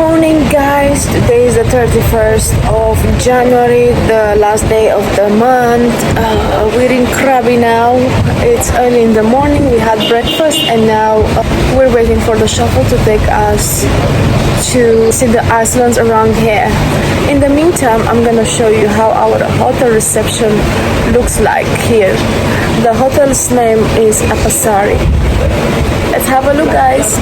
morning, guys. Today is the 31st of January, the last day of the month. We're in Krabi now. It's early in the morning. We had breakfast and now we're waiting for the shuttle to take us to see the islands around here. In the meantime, I'm gonna show you how our hotel reception looks like here. The hotel's name is Apasari. Let's have a look, guys.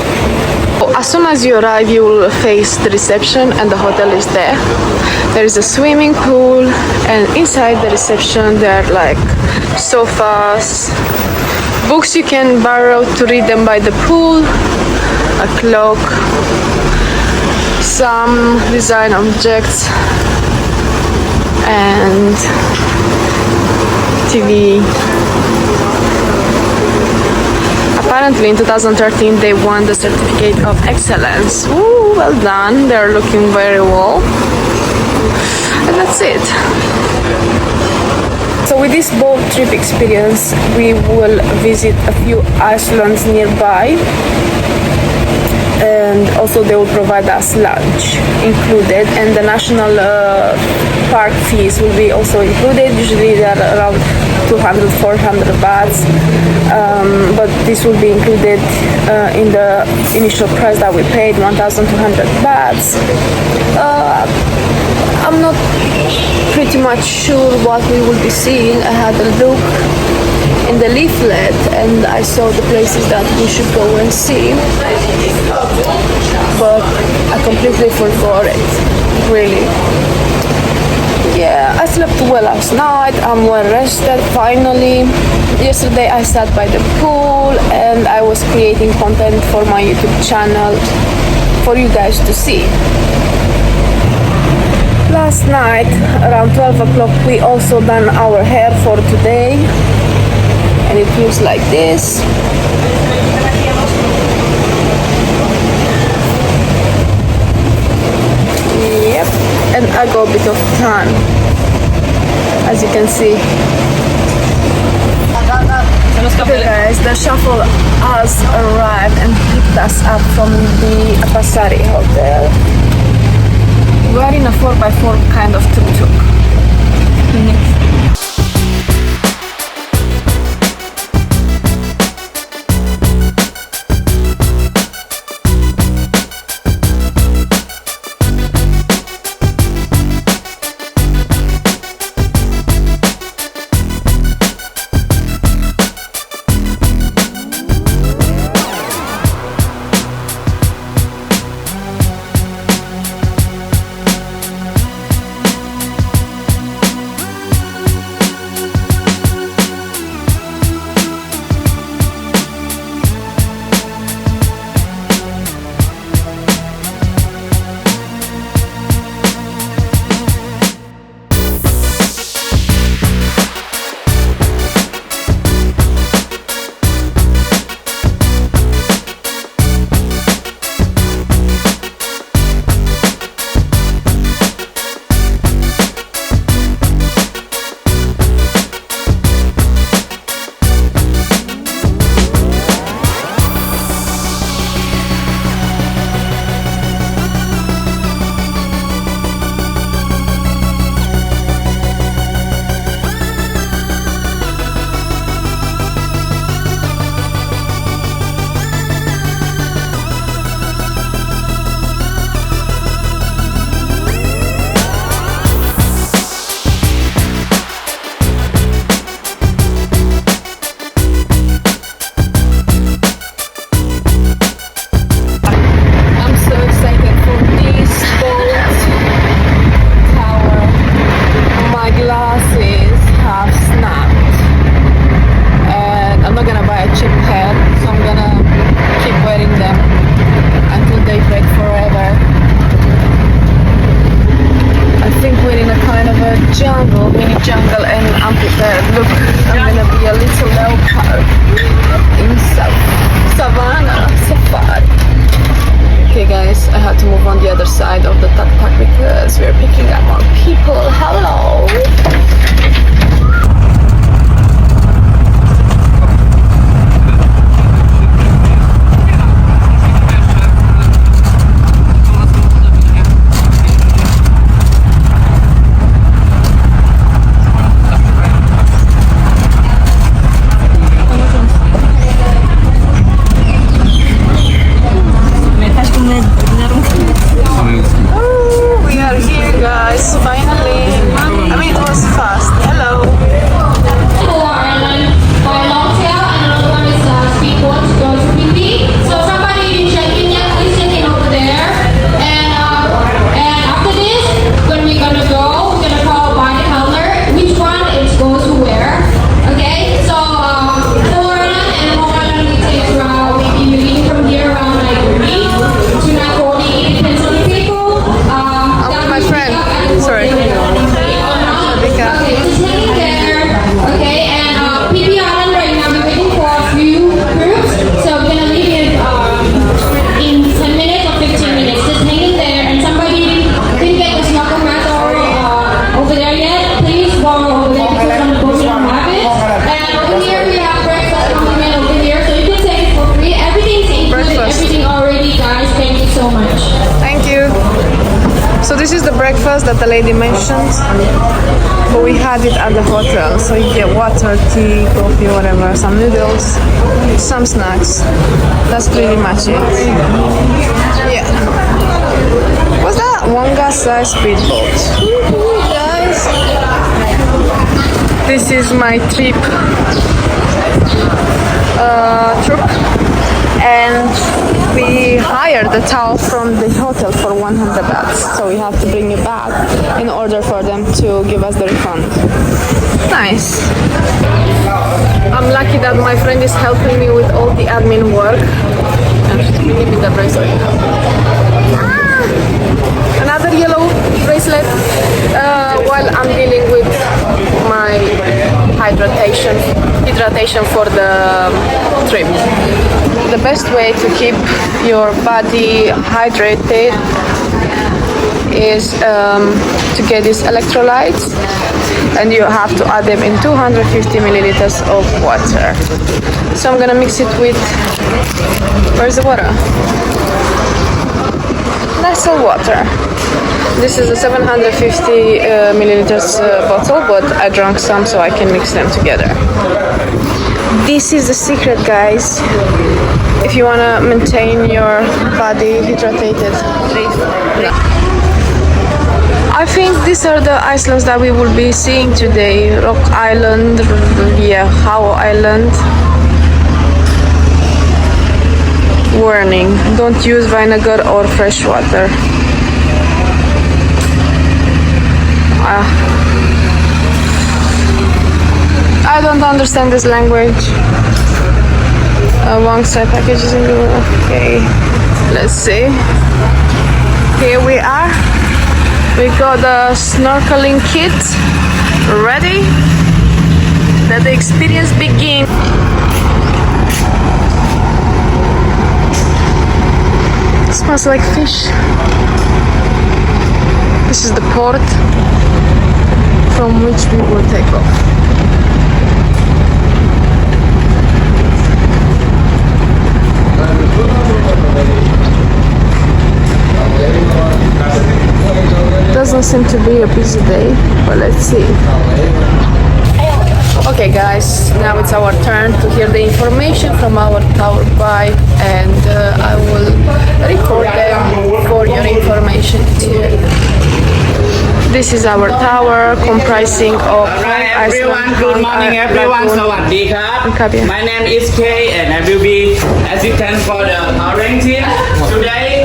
As soon as you arrive, you will face the reception and the hotel is there. There is a swimming pool and inside the reception there are like sofas, books you can borrow to read them by the pool, a clock, some design objects and TV. Apparently in 2013 they won the certificate of excellence. Ooh, well done, they're looking very well. And that's it. So with this boat trip experience we will visit a few islands nearby, and also they will provide us lunch included, and the national park fees will be also included. Usually they are around 200-400 bahts, but this will be included in the initial price that we paid, 1,200 bahts. I'm not pretty much sure what we will be seeing. I had a look in the leaflet and I saw the places that we should go and see, but I completely forgot it, really. Yeah, I slept well last night, I'm well rested finally. Yesterday I sat by the pool and I was creating content for my YouTube channel for you guys to see. Last night around 12 o'clock we also done our hair for today and it looks like this. Yep, and I got a bit of tan, as you can see. Okay guys, the shuttle has arrived and picked us up from the Apasari hotel. We are in a 4x4 kind of tuk-tuk. So this is the breakfast that the lady mentioned, but we had it at the hotel. So you get water, tea, coffee, whatever, some noodles, some snacks. That's pretty much it. Yeah. What's that? Wangasa speedboat. Guys, this is my trip truck, and we hired the towel from the hotel for 100 bahts, so we have to bring it back in order for them to give us the refund. Nice. I'm lucky that my friend is helping me with all the admin work, and she's bringing me the bracelet. Another yellow bracelet while I'm dealing with my hydration for the trip. The best way to keep your body hydrated is to get these electrolytes, and you have to add them in 250 milliliters of water. So I'm gonna mix it with, where's the water? Nestle water. This is a 750 milliliters bottle, but I drank some so I can mix them together. This is the secret, guys, if you want to maintain your body hydrated. I think these are the islands that we will be seeing today. Rock Island, Hao Island. Warning, don't use vinegar or fresh water. I don't understand this language. One side packages in the okay. Let's see. Here we are. We got the snorkeling kit ready. Let the experience begin. It smells like fish. This is the port from which we will take off. Doesn't seem to be a busy day, but let's see. Okay guys, now it's our turn to hear the information from our tour guide, and I will record them for your information too. This is our tower comprising of everyone, good morning everyone. Sawadee krab. My name is Kay and I will be assistant for the orange team. Today,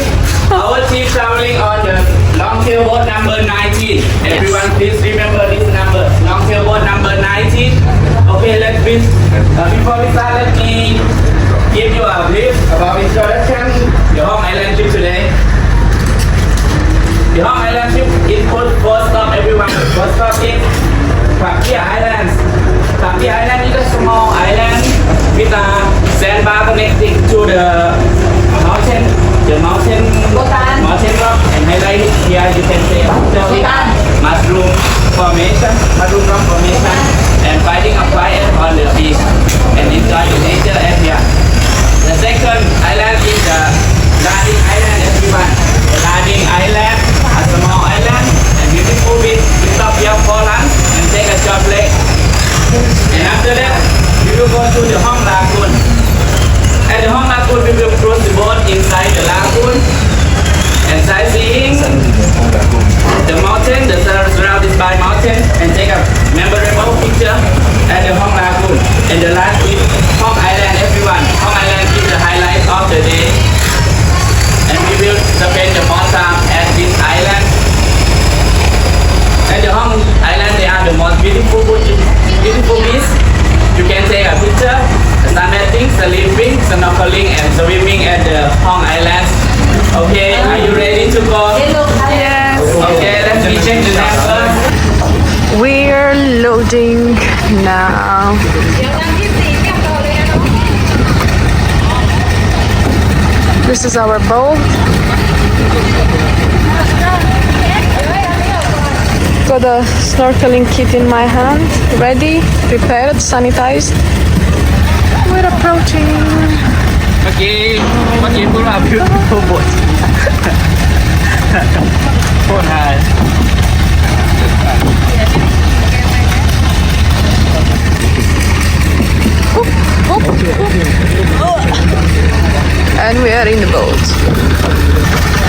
our team traveling on the long tail boat number 19. Everyone please remember this number, long tail boat number 19. Okay, let's begin. Before we start, let me give you a brief about introduction the Hong Island trip today. The Hong Island trip is first stop everyone. First stop is Krabi Islands. Krabi Island is a small island with a sandbar connecting to the mountain rock, and highlight here you can see mushroom rock formation, and fighting a fire on the beach and enjoy the nature area. The second island is the Lading Island, everyone. The Lading Island, a small island and beautiful beach. We stop here for lunch and take a short break. And after that, we will go to the Hong Lagoon. At the Hong Lagoon, we will cross the boat inside the lagoon and sightseeing the mountain, the surrounded by mountain, and take a memorable picture at the Hong Lagoon. And the last is Hong Island, everyone. Hong Island is the highlight of the day, and we will spend the more time at this island. At the Hong Island, they are the most beautiful beaches. You can take a picture, sunbathing, sleeping, snorkeling, and swimming at the Hong Island. Okay, are you ready to go? Yes. Okay, let me check the number. We're loading now. This is our boat. Got the snorkeling kit in my hand, ready, prepared, sanitized. We're approaching. Okay, pull up beautiful boat. phone high. And we are in the boat.